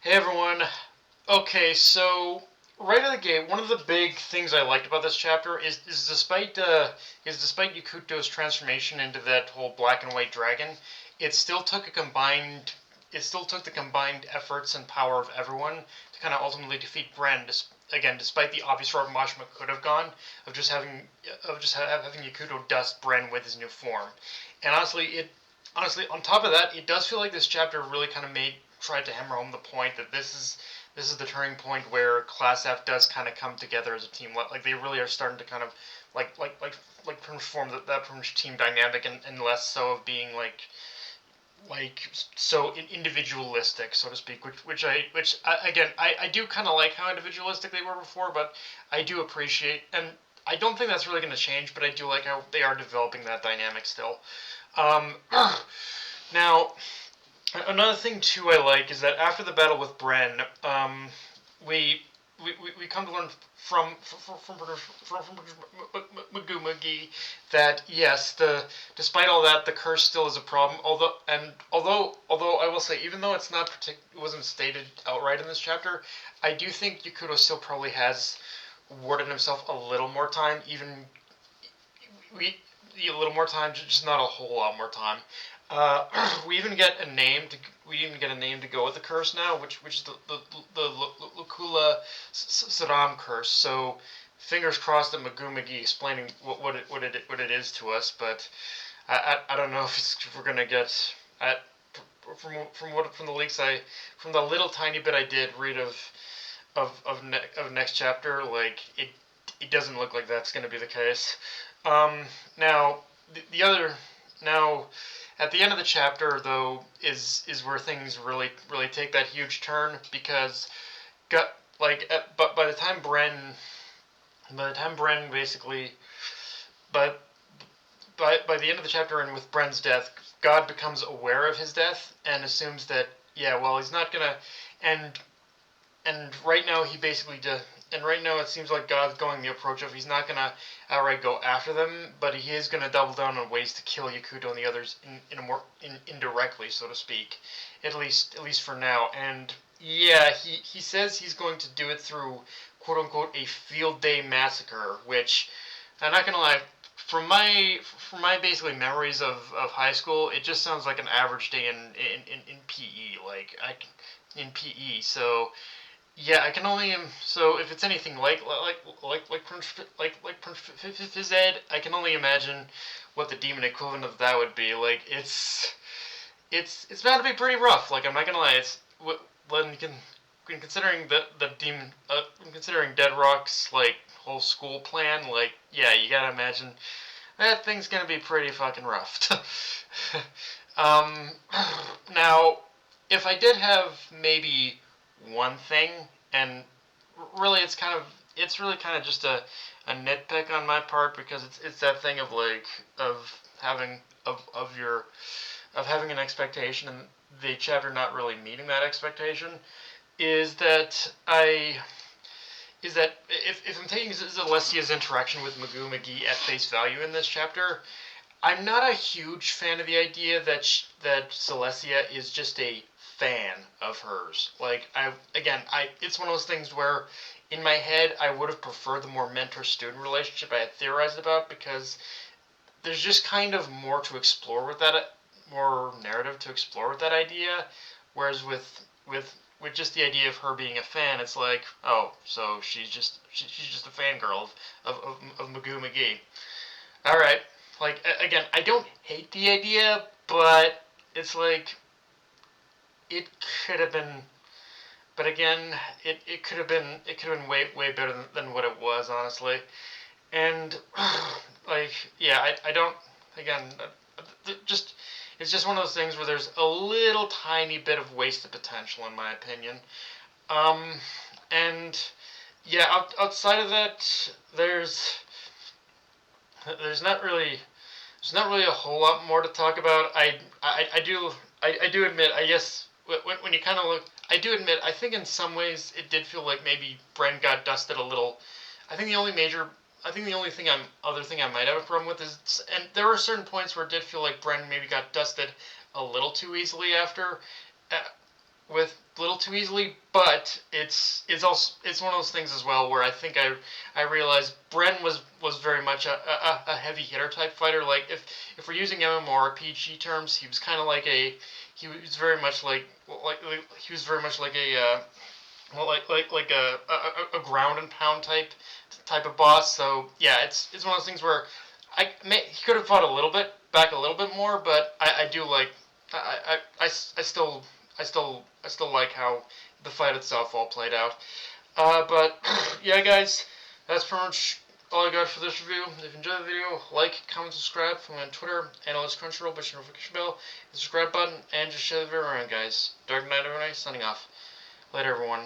Hey everyone. Okay, so right out of the gate, one of the big things I liked about this chapter is despite Yakuto's transformation into that whole black and white dragon, it still took a combined it still took the combined efforts and power of everyone to kind of ultimately defeat Bren. Again, despite the obvious route Mashima could have gone of just having Yakuto dust Bren with his new form, and honestly, on top of that, it does feel like this chapter really kind of tried to hammer home the point that this is the turning point where Class F does kind of come together as a team. Like they really are starting to kind of transform that team dynamic, and less so of being so individualistic, so to speak. Which I do kind of like how individualistic they were before, but I do appreciate, and I don't think that's really going to change. But I do like how they are developing that dynamic still. Um, Now, another thing too I like is that after the battle with Bren, we we come to learn from Magumagi that yes, the despite all that, the curse still is a problem. Although I will say, even though it wasn't stated outright in this chapter, I do think Yakuto still probably has warded himself a little more time, we a little more time, just not a whole lot more time. Uh, we even get a name to go with the curse now, which is the Lukula Saddam curse. So fingers crossed that Magumagi explaining what it is to us. But I don't know if we're gonna get at from the leaks from the little tiny bit I did read of next chapter, like it doesn't look like that's going to be the case. Now the other now at the end of the chapter though is where things really take that huge turn because got but by the time Bren basically but by the end of the chapter and with Bren's death, God becomes aware of his death and assumes that yeah, well, he's not gonna, and and right now he basically does. And right now it seems like God's going the approach of he's not gonna outright go after them, but he is gonna double down on ways to kill Yakuto and the others indirectly, so to speak, at least for now. And yeah, he says he's going to do it through quote unquote a field day massacre, which I'm not gonna lie. From my basically memories of high school, it just sounds like an average day in PE. In PE. So yeah, I can only so if it's anything phys ed, I can only imagine what the demon equivalent of that would be. Like it's bound to be pretty rough. Like I'm not gonna lie, it's when you can considering the demon considering Dead Rock's like whole school plan. Like yeah, you gotta imagine that thing's gonna be pretty fucking rough. um, Now if I did have maybe one thing, and really it's really kind of just a nitpick on my part because it's that thing of having of your of having an expectation and the chapter not really meeting that expectation is that I is that if I'm taking Alessia's interaction with Magoo at face value in this chapter, I'm not a huge fan of the idea that Celestia is just a fan of hers. It's one of those things where in my head I would have preferred the more mentor-student relationship I had theorized about because there's just kind of more to explore with that, more narrative to explore with that idea. Whereas with just the idea of her being a fan, it's like, oh, so she's just a fangirl of Magoo McGee. All right, again, I don't hate the idea, but it's like it could have been. But again, it could have been way better than what it was, honestly. And yeah, I don't. Again, just it's just one of those things where there's a little tiny bit of wasted potential, in my opinion. Um, and yeah, outside of that, there's not really a whole lot more to talk about. I do admit, I guess when you kind of look, I do admit, I think in some ways it did feel like maybe Bren got dusted a little. I think the only major, I think the only other thing I might have a problem with is, and there were certain points where it did feel like Bren maybe got dusted a little too easily after. Uh, with a little too easily, but it's one of those things as well where I think I realized Bren was very much a heavy hitter type fighter. Like if we're using MMORPG terms, he was kind of like he was very much like he was very much like a well, like a ground and pound type of boss. So yeah, it's one of those things where he could have fought a little bit back a little bit more, but I do like I still I still like how the fight itself all played out. But yeah, guys, that's pretty much all I got for this review. If you enjoyed the video, like, comment, subscribe. Follow me on Twitter, Analyst Crunchyroll, push the notification bell, the subscribe button, and just share the video around, guys. Dark Knight everyone, signing off. Later, everyone.